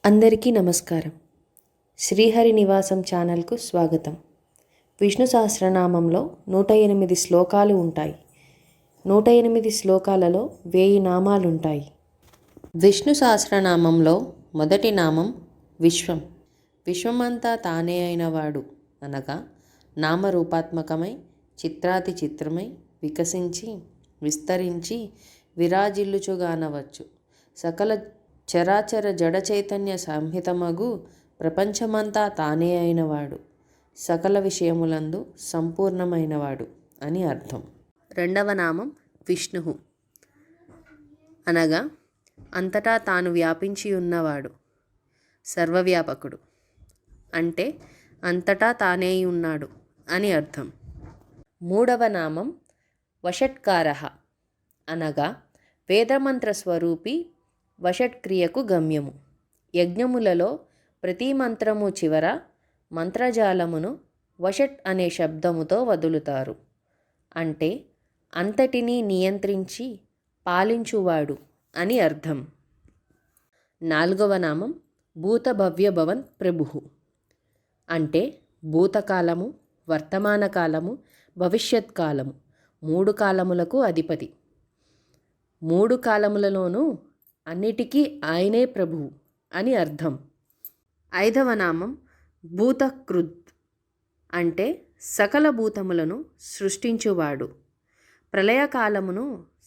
అందరికీ నమస్కారం. శ్రీహరి నివాసం ఛానల్కు స్వాగతం. విష్ణు సహస్రనామంలో 108 శ్లోకాలు ఉంటాయి. 108 శ్లోకాలలో 1000 నామాలుంటాయి. విష్ణు సహస్రనామంలో మొదటి నామం విశ్వం. విశ్వమంతా తానే అయినవాడు అనగా నామరూపాత్మకమై చిత్రాతి చిత్రమై వికసించి విస్తరించి విరాజిల్లుచుగానవచ్చు. సకల చరాచర జడ చైతన్య సంహితమగు ప్రపంచమంతా తానే అయినవాడు, సకల విషయములందు సంపూర్ణమైనవాడు అని అర్థం. రెండవ నామం విష్ణువు అనగా అంతటా తాను వ్యాపించి ఉన్నవాడు, సర్వవ్యాపకుడు అంటే అంతటా తానే ఉన్నాడు అని అర్థం. మూడవ నామం వషట్కారః అనగా వేదమంత్ర స్వరూపి వషట్క్రియకు గమ్యము. యజ్ఞములలో ప్రతి మంత్రము చివర మంత్రజాలమును వషట్ అనే శబ్దముతో వదులుతారు. అంటే అంతటినీ నియంత్రించి పాలించువాడు అని అర్థం. నాలుగవ నామం భూతభవ్యభవన్ ప్రభుః అంటే భూతకాలము, వర్తమాన కాలము, భవిష్యత్ కాలము, 3 కాలములకు అధిపతి. 3 కాలములలోనూ అన్నిటికీ ఆయనే ప్రభువు అని అర్థం. ఐదవ నామం భూతకృద్ అంటే సకల భూతములను సృష్టించువాడు, ప్రళయకాలమును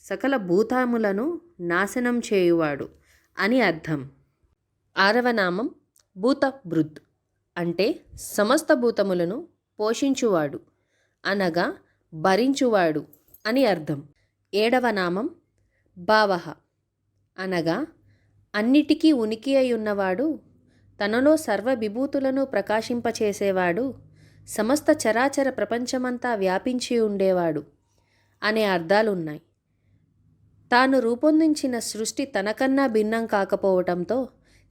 సకల భూతములను నాశనం చేయువాడు అని అర్థం. ఆరవ నామం భూతభృద్ అంటే సమస్త భూతములను పోషించువాడు అనగా భరించువాడు అని అర్థం. ఏడవ నామం భావః అనగా అన్నిటికీ ఉనికి అయి ఉన్నవాడు, తనలో సర్వ విభూతులను ప్రకాశింపచేసేవాడు, సమస్త చరాచర ప్రపంచమంతా వ్యాపించి ఉండేవాడు అనే అర్థాలున్నాయి. తాను రూపొందించిన సృష్టి తనకన్నా భిన్నం కాకపోవటంతో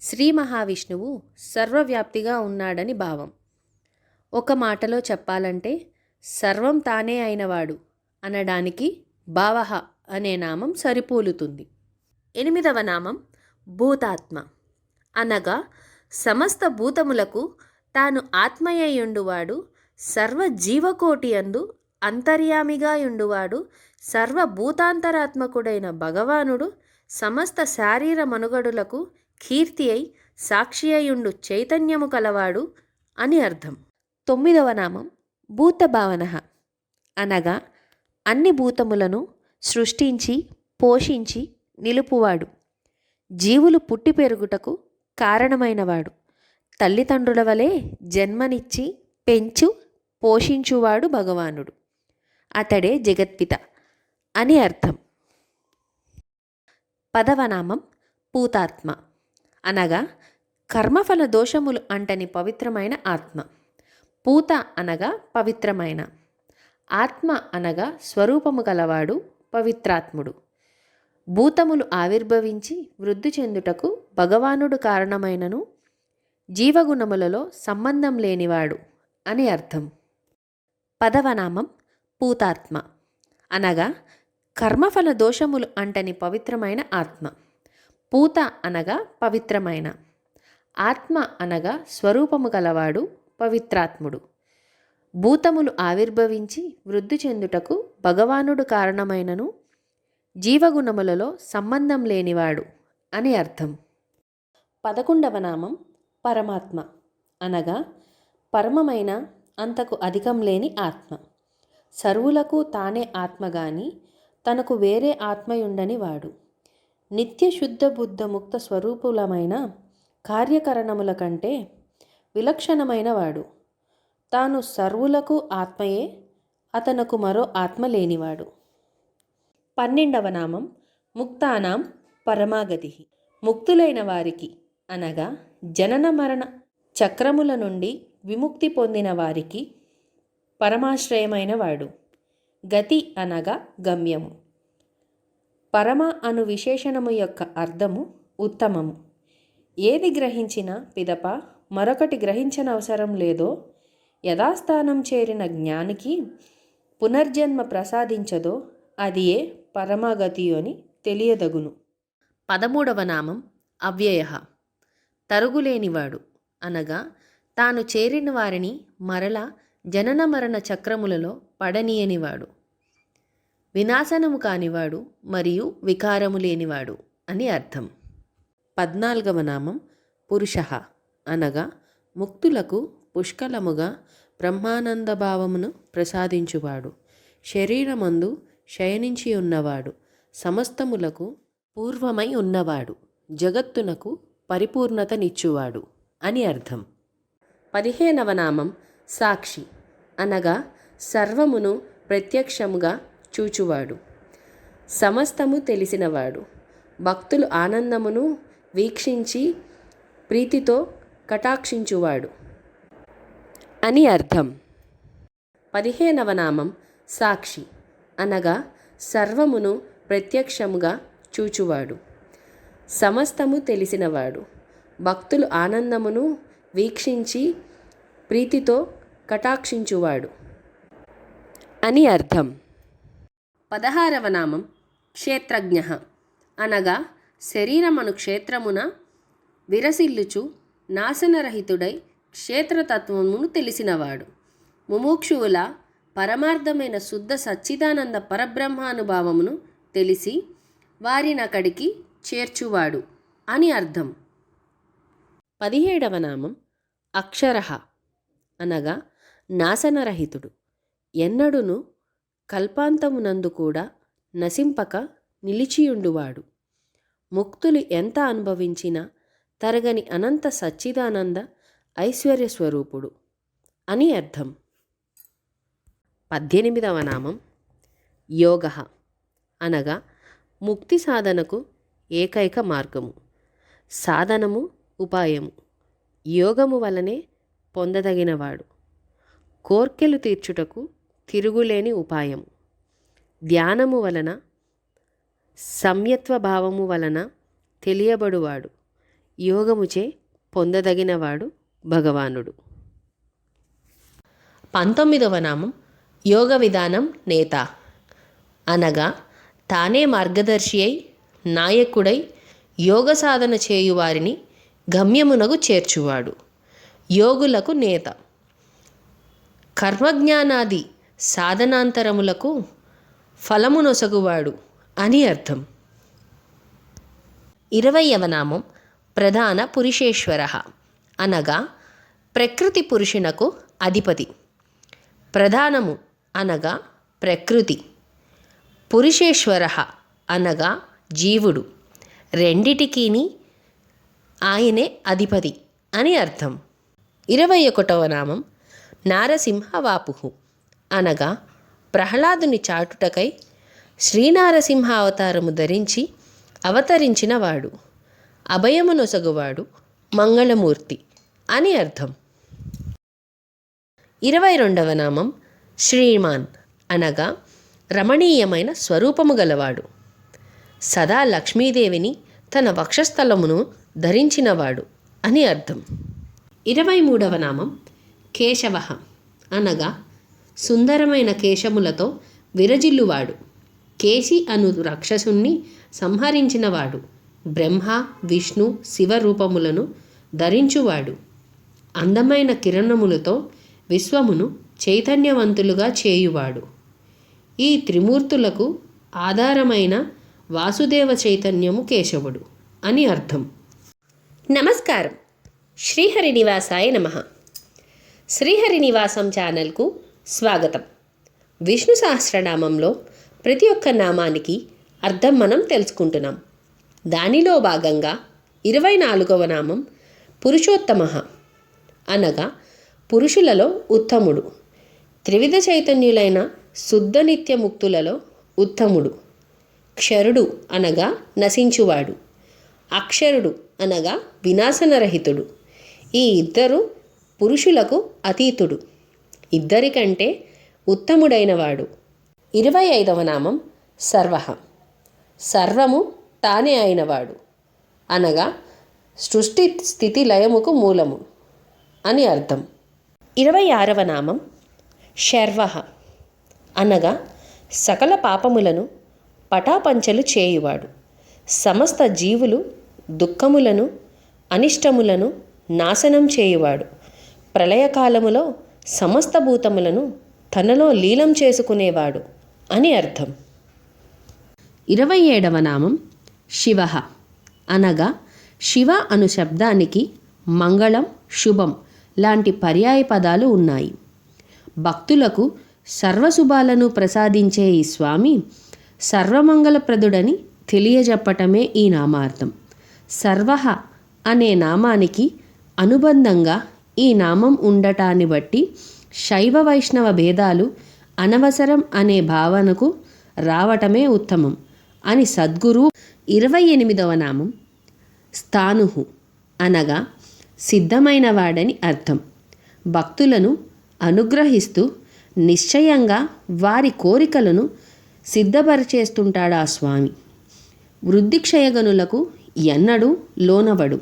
శ్రీ మహావిష్ణువు సర్వవ్యాప్తిగా ఉన్నాడని భావం. ఒక మాటలో చెప్పాలంటే సర్వం తానే అయినవాడు అనడానికి భావః అనే నామం సరిపోలుతుంది. ఎనిమిదవ నామం భూతాత్మ అనగా సమస్త భూతములకు తాను ఆత్మయ్యుండువాడు, సర్వ జీవకోటి యందు అంతర్యామిగా యుండువాడు, సర్వభూతాంతరాత్మకుడైన భగవానుడు సమస్త శారీర మనుగడులకు కీర్తి అయి సాక్షి అయుండు చైతన్యము కలవాడు అని అర్థం. తొమ్మిదవ నామం భూతభావనః అనగా అన్ని భూతములను సృష్టించి పోషించి నిలుపువాడు, జీవులు పుట్టి పెరుగుటకు కారణమైనవాడు, తల్లిదండ్రుల వలె జన్మనిచ్చి పెంచు పోషించువాడు భగవానుడు, అతడే జగత్పిత అని అర్థం. పదవ నామం పూతాత్మ అనగా కర్మఫల దోషములు అంటని పవిత్రమైన ఆత్మ. పూత అనగా పవిత్రమైన, ఆత్మ అనగా స్వరూపము గలవాడు, పవిత్రాత్ముడు. భూతములు ఆవిర్భవించి వృద్ధి చెందుటకు భగవానుడు కారణమైనను జీవగుణములలో సంబంధం లేనివాడు అని అర్థం. పదవ నామం పూతాత్మ అనగా కర్మఫల దోషములు అంటని పవిత్రమైన ఆత్మ. పూత అనగా పవిత్రమైన, ఆత్మ అనగా స్వరూపము గలవాడు, పవిత్రాత్ముడు. భూతములు ఆవిర్భవించి వృద్ధి చెందుటకు భగవానుడు కారణమైనను జీవగుణములలో సంబంధం లేనివాడు అని అర్థం. 11వ నామం పరమాత్మ అనగా పరమమైన అంతకు అధికం లేని ఆత్మ. సర్వులకు తానే ఆత్మ గాని తనకు వేరే ఆత్మయుండని వాడు. నిత్య శుద్ధ బుద్ధ ముక్త స్వరూపులమైన కార్యకరణముల కంటే విలక్షణమైన వాడు. తాను సర్వులకు ఆత్మయే, అతనకు మరో ఆత్మ లేనివాడు. 12వ నామం ముక్తానాం పరమాగతిః ముక్తులైన వారికి అనగా జనన మరణ చక్రముల నుండి విముక్తి పొందిన వారికి పరమాశ్రయమైన వాడు. గతి అనగా గమ్యము. పరమ అను విశేషణము యొక్క అర్థము ఉత్తమము. ఏది గ్రహించినా పిదప మరొకటి గ్రహించనవసరం లేదో, యథాస్థానం చేరిన జ్ఞానికి పునర్జన్మ ప్రసాదించదో అది ఏ పరమగతి అని తెలియదగును. 13వ నామం అవ్యయః తరుగులేనివాడు అనగా తాను చేరిన వారిని మరల జనన మరణ చక్రములలో పడనీయనివాడు. వినాశనము కానివాడు మరియు వికారము లేనివాడు అని అర్థం. 14వ నామం పురుషః అనగా ముక్తులకు పుష్కలముగా బ్రహ్మానంద భావమును ప్రసాదించువాడు, శరీరమందు శయనించి ఉన్నవాడు, సమస్తములకు పూర్వమై ఉన్నవాడు, జగత్తునకు పరిపూర్ణతనిచ్చువాడు అని అర్థం. 15వ నామం సాక్షి అనగా సర్వమును ప్రత్యక్షముగా చూచువాడు, సమస్తము తెలిసినవాడు, భక్తులు ఆనందమును వీక్షించి ప్రీతితో కటాక్షించువాడు అని అర్థం. 15వ నామం సాక్షి అనగా సర్వమును ప్రత్యక్షముగా చూచువాడు, సమస్తము తెలిసినవాడు, భక్తులు ఆనందమును వీక్షించి ప్రీతితో కటాక్షించువాడు అని అర్థం. 16వ నామం క్షేత్రజ్ఞః అనగా శరీరమను క్షేత్రమున విరసిల్లుచు నాశనరహితుడై క్షేత్రతత్వమును తెలిసినవాడు, ముముక్షువుల పరమార్థమైన శుద్ధ సచ్చిదానంద పరబ్రహ్మానుభావమును తెలిసి వారినక్కడికి చేర్చువాడు అని అర్థం. 17వ నామం అక్షరః అనగా నాశనరహితుడు, ఎన్నడును కల్పాంతమునందు కూడా నశింపక నిలిచియుండువాడు, ముక్తులు ఎంత అనుభవించినా తరగని అనంత సచ్చిదానంద ఐశ్వర్య స్వరూపుడు అని అర్థం. 18వ నామం యోగః అనగా ముక్తి సాధనకు ఏకైక మార్గము, సాధనము ఉపాయము, యోగము వలనే పొందదగినవాడు, కోర్కెలు తీర్చుటకు తిరుగులేని ఉపాయము, ధ్యానము వలన సంయత్వ భావము వలన తెలియబడువాడు, యోగముచే పొందదగినవాడు భగవానుడు. 19వ నామం యోగ విధానం నేత అనగా తానే మార్గదర్శి అయి నాయకుడై యోగ సాధన చేయువారిని గమ్యమునకు చేర్చువాడు, యోగులకు నేత, కర్మజ్ఞానాది సాధనాంతరములకు ఫలమునొసగువాడు అని అర్థం. 20వ నామం ప్రధాన పురుషేశ్వరః అనగా ప్రకృతి పురుషునకు అధిపతి, ప్రధానము అనగా ప్రకృతి, పురుషేశ్వరః అనగా జీవుడు, రెండిటికీని ఆయనే అధిపతి అని అర్థం. 21వ నామం నారసింహవాపుః అనగా ప్రహ్లాదుని చాటుటకై శ్రీనారసింహ అవతారము ధరించి అవతరించినవాడు, అభయమునొసగువాడు, మంగళమూర్తి అని అర్థం. 22వ నామం శ్రీమాన్ అనగా రమణీయమైన స్వరూపము గలవాడు, సదా లక్ష్మీదేవిని తన వక్షస్థలమును ధరించినవాడు అని అర్థం. 23వ నామం కేశవః అనగా సుందరమైన కేశములతో విరజిల్లువాడు, కేశి అను రాక్షసుణ్ణి సంహరించినవాడు, బ్రహ్మ విష్ణు శివ రూపములను ధరించువాడు, అందమైన కిరణములతో విశ్వమును చైతన్యవంతులుగా చేయువాడు, ఈ త్రిమూర్తులకు ఆధారమైన వాసుదేవ చైతన్యము కేశవుడు అని అర్థం. నమస్కారం. శ్రీహరినివాసాయ నమః. శ్రీహరినివాసం ఛానల్కు స్వాగతం. విష్ణు సహస్రనామంలో ప్రతి ఒక్క నామానికి అర్థం మనం తెలుసుకుంటున్నాం. దానిలో భాగంగా 24వ నామం పురుషోత్తమః అనగా పురుషులలో ఉత్తముడు, త్రివిధ చైతన్యులైన శుద్ధ నిత్యముక్తులలో ఉత్తముడు, క్షరుడు అనగా నశించువాడు, అక్షరుడు అనగా వినాశనరహితుడు. ఈ ఇద్దరు పురుషులకు అతీతుడు, ఇద్దరికంటే ఉత్తముడైనవాడు. 25వ నామం సర్వః, సర్వము తానే అయినవాడు అనగా సృష్టి స్థితి లయముకు మూలము అని అర్థం. 26వ నామం శర్వః అనగా సకల పాపములను పటాపంచలు చేయువాడు, సమస్త జీవులు దుఃఖములను అనిష్టములను నాశనం చేయువాడు, ప్రళయకాలములో సమస్త భూతములను తనలో లీలం చేసుకునేవాడు అని అర్థం. 27వ నామం శివ, అనగా శివ అను శబ్దానికి మంగళం, శుభం లాంటి పర్యాయ పదాలు ఉన్నాయి. భక్తులకు సర్వశుభాలను ప్రసాదించే ఈ స్వామి సర్వమంగళప్రదుడని తెలియజెప్పటమే ఈ నామార్థం. సర్వః అనే నామానికి అనుబంధంగా ఈ నామం ఉండటాన్ని బట్టి శైవ వైష్ణవ భేదాలు అనవసరం అనే భావనకు రావటమే ఉత్తమం అని సద్గురు. 28వ నామం స్థాణుః, అనగా సిద్ధమైన వాడని అర్థం. భక్తులను అనుగ్రహిస్తూ నిశ్చయంగా వారి కోరికలను సిద్ధపరిచేస్తుంటాడు ఆ స్వామి. వృద్ధిక్షయగనులకు ఎన్నడూ లోనవడు,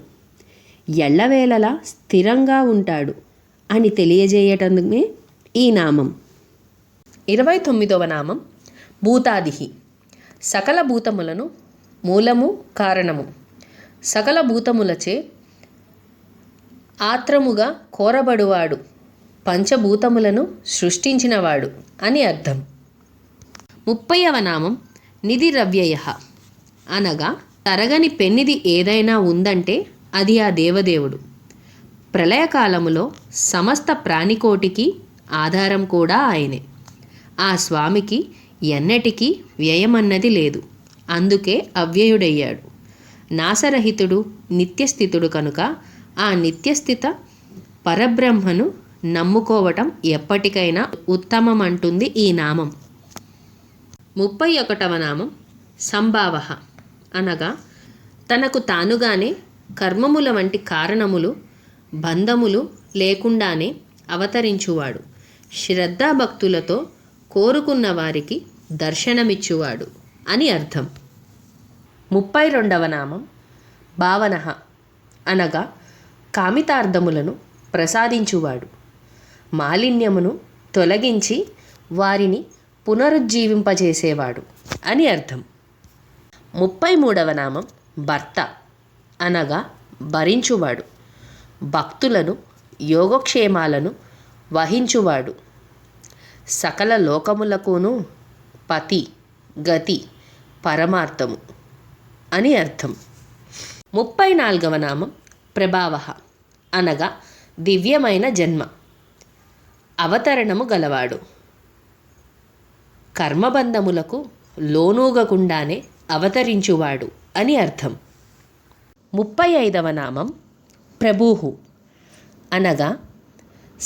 ఎల్లవేళలా స్థిరంగా ఉంటాడు అని తెలియజేయటమే ఈ నామం. 29వ నామం భూతాదిః, సకల భూతములను మూలము, కారణము. సకల భూతములచే ఆత్రముగా కోరబడువాడు, పంచభూతములను సృష్టించినవాడు అని అర్థం. 30వ నామం నిధిరవ్యయః, అనగా తరగని పెన్నిది ఏదైనా ఉందంటే అది ఆ దేవదేవుడు. ప్రళయకాలములో సమస్త ప్రాణికోటికి ఆధారం కూడా ఆయనే. ఆ స్వామికి ఎన్నటికీ వ్యయమన్నది లేదు, అందుకే అవ్యయుడయ్యాడు. నాశరహితుడు, నిత్యస్థితుడు కనుక ఆ నిత్యస్థిత పరబ్రహ్మను నమ్ముకోవటం ఎప్పటికైనా ఉత్తమమంటుంది ఈ నామం. 31వ నామం సంభావః, అనగా తనకు తానుగానే కర్మముల వంటి కారణములు, బంధములు లేకుండానే అవతరించువాడు, శ్రద్ధాభక్తులతో కోరుకున్న వారికి దర్శనమిచ్చువాడు అని అర్థం. 32వ నామం భావనః, అనగా కామితార్థములను ప్రసాదించువాడు, మాలిన్యమును తొలగించి వారిని పునరుజ్జీవింపజేసేవాడు అని అర్థం. 33వ నామం భర్త, అనగా భరించువాడు, భక్తులను యోగక్షేమాలను వహించువాడు, సకల లోకములకును పతి, గతి, పరమార్థము అని అర్థం. 34వ నామం ప్రభావః, అనగా దివ్యమైన జన్మ, అవతరణము గలవాడు, కర్మబంధములకు లోనూగకుండానే అవతరించువాడు అని అర్థం. 35వ నామం ప్రభుః, అనగా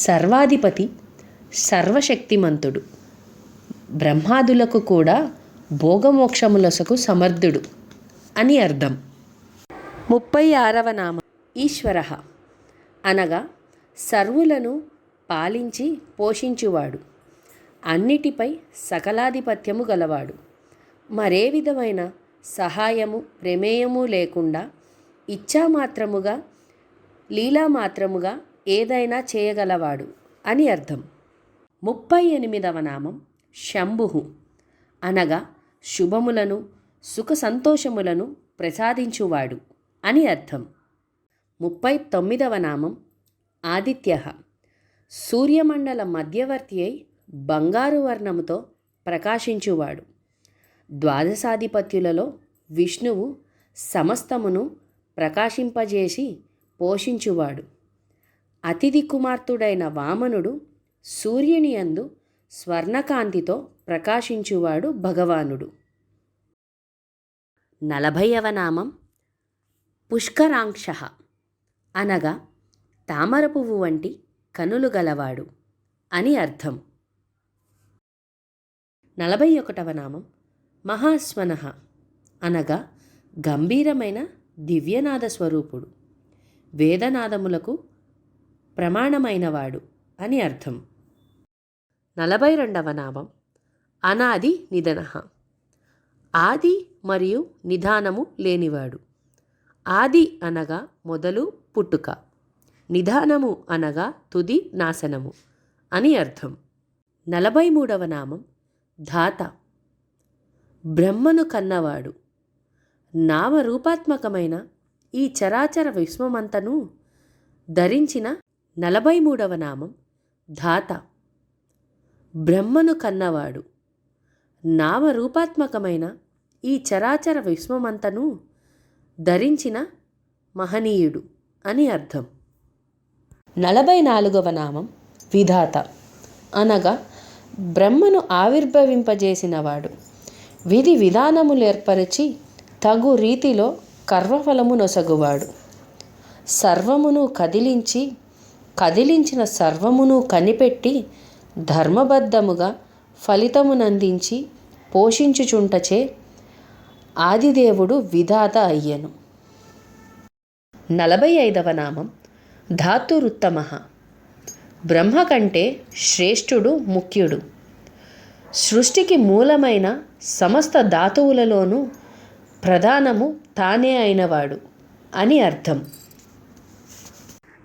సర్వాధిపతి, సర్వశక్తిమంతుడు, బ్రహ్మాదులకు కూడా భోగమోక్షములసకు సమర్థుడు అని అర్థం. 36వ నామం ఈశ్వరః, అనగా సర్వులను పాలించి పోషించువాడు, అన్నిటిపై సకలాధిపత్యము గలవాడు, మరే విధమైన సహాయము ప్రమేయము లేకుండా ఇచ్ఛామాత్రముగా లీలామాత్రముగా ఏదైనా చేయగలవాడు అని అర్థం. 38వ నామం శంభుః, అనగా శుభములను, సుఖ సంతోషములను ప్రసాదించువాడు అని అర్థం. 39వ నామం ఆదిత్యః, సూర్యమండల మధ్యవర్తి అయి బంగారు వర్ణముతో ప్రకాశించువాడు, ద్వాదశాధిపత్యులలో విష్ణువు సమస్తమును ప్రకాశింపజేసి పోషించువాడు, అతిథి కుమార్తెడైన వామనుడు సూర్యుని యందు స్వర్ణకాంతితో ప్రకాశించువాడు భగవానుడు. 40వ నామం పుష్కరాంక్షః, అనగా తామర పువ్వు వంటి కనులు గలవాడు అని అర్థం. 41వ నామం మహాస్వనః, అనగా గంభీరమైన దివ్యనాద స్వరూపుడు, వేదనాదములకు ప్రమాణమైనవాడు అని అర్థం. 42వ నామం అనాది నిధనః, ఆది మరియు నిధానము లేనివాడు, ఆది అనగా మొదలు పుట్టుక, నిధానము అనగా తుది నాశనము అని అర్థం. 43వ నామం ధాత, బ్రహ్మను కన్నవాడు, నామరూపాత్మకమైన ఈ చరాచర విశ్వమంతను ధరించిన 43వ నామం ధాత. బ్రహ్మను కన్నవాడు. నామరూపాత్మకమైన ఈ చరాచర విశ్వమంతను ధరించిన మహనీయుడు అని అర్థం. 44వ నామం విధాత అనగా బ్రహ్మను ఆవిర్భవింపజేసినవాడు. విధి విధానములు ఏర్పరిచి తగు రీతిలో కర్మఫలము నొసగువాడు. సర్వమును కదిలించిన సర్వమును కనిపెట్టి ధర్మబద్ధముగా ఫలితమునందించి పోషించుచుంటచే ఆదిదేవుడు విధాత అయ్యను. 45వ నామం ధాతురుత్తమ. బ్రహ్మ కంటే శ్రేష్ఠుడు ముఖ్యుడు. సృష్టికి మూలమైన సమస్త ధాతువులలోనూ ప్రధానము తానే అయినవాడు అని అర్థం.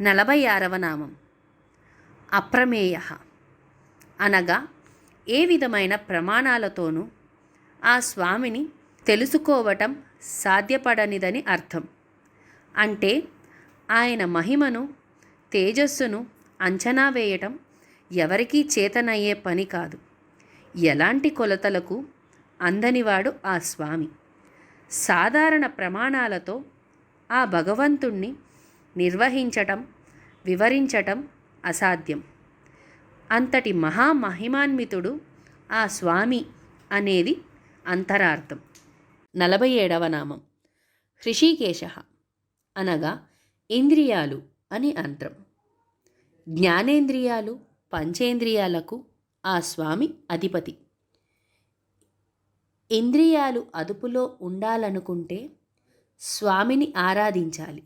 46వ నామం అప్రమేయ అనగా ఏ విధమైన ప్రమాణాలతోనూ ఆ స్వామిని తెలుసుకోవటం సాధ్యపడనిదని అర్థం. అంటే ఆయన మహిమను, తేజస్సును అంచనా వేయటం ఎవరికీ చేతనయ్యే పని కాదు. ఎలాంటి కొలతలకు అందనివాడు ఆ స్వామి. సాధారణ ప్రమాణాలతో ఆ భగవంతుణ్ణి నిర్వహించటం, వివరించటం అసాధ్యం. అంతటి మహామహిమాన్వితుడు ఆ స్వామి అనేది అంతరార్థం. 47వ నామం హృషీకేశ అనగా ఇంద్రియాలు అని అర్థం. జ్ఞానేంద్రియాలు, పంచేంద్రియాలకు ఆ స్వామి అధిపతి. ఇంద్రియాలు అదుపులో ఉండాలనుకుంటే స్వామిని ఆరాధించాలి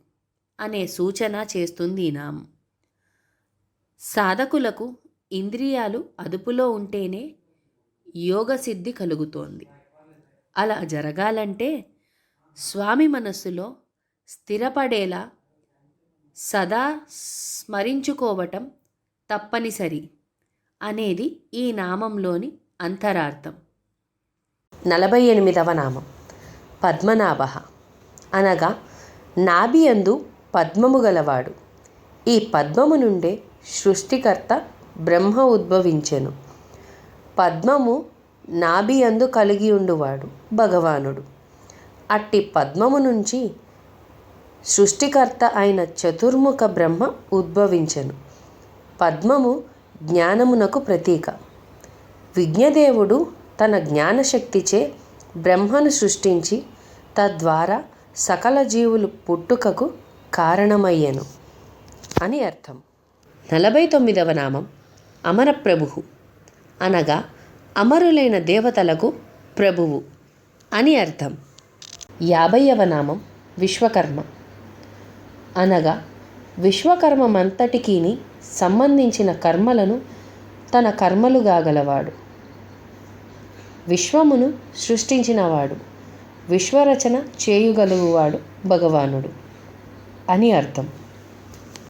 అనే సూచన చేస్తుంది ఈ నామం. సాధకులకు ఇంద్రియాలు అదుపులో ఉంటేనే యోగసిద్ధి కలుగుతోంది. అలా జరగాలంటే స్వామి మనస్సులో స్థిరపడేలా సదా స్మరించుకోవటం తప్పనిసరి అనేది ఈ నామంలోని అంతరార్థం. 48వ నామం పద్మనాభ అనగా నాభియందు పద్మము గలవాడు. ఈ పద్మము నుండే సృష్టికర్త బ్రహ్మ ఉద్భవించెను. పద్మము నాభియందు కలిగి ఉండువాడు భగవానుడు. అట్టి పద్మము నుంచి సృష్టికర్త అయిన చతుర్ముఖ బ్రహ్మ ఉద్భవించెను. పద్మము జ్ఞానమునకు ప్రతీక. విజ్ఞదేవుడు తన జ్ఞానశక్తిచే బ్రహ్మను సృష్టించి తద్వారా సకల జీవులు పుట్టుకకు కారణమయ్యెను అని అర్థం. 49వ నామం అమరప్రభు అనగా అమరులైన దేవతలకు ప్రభువు అని అర్థం. 50వ నామం విశ్వకర్మ అనగా విశ్వకర్మమంతటికీ సంబంధించిన కర్మలను తన కర్మలుగా గలవాడు. విశ్వమును సృష్టించినవాడు, విశ్వరచన చేయగలుగువాడు భగవానుడు అని అర్థం.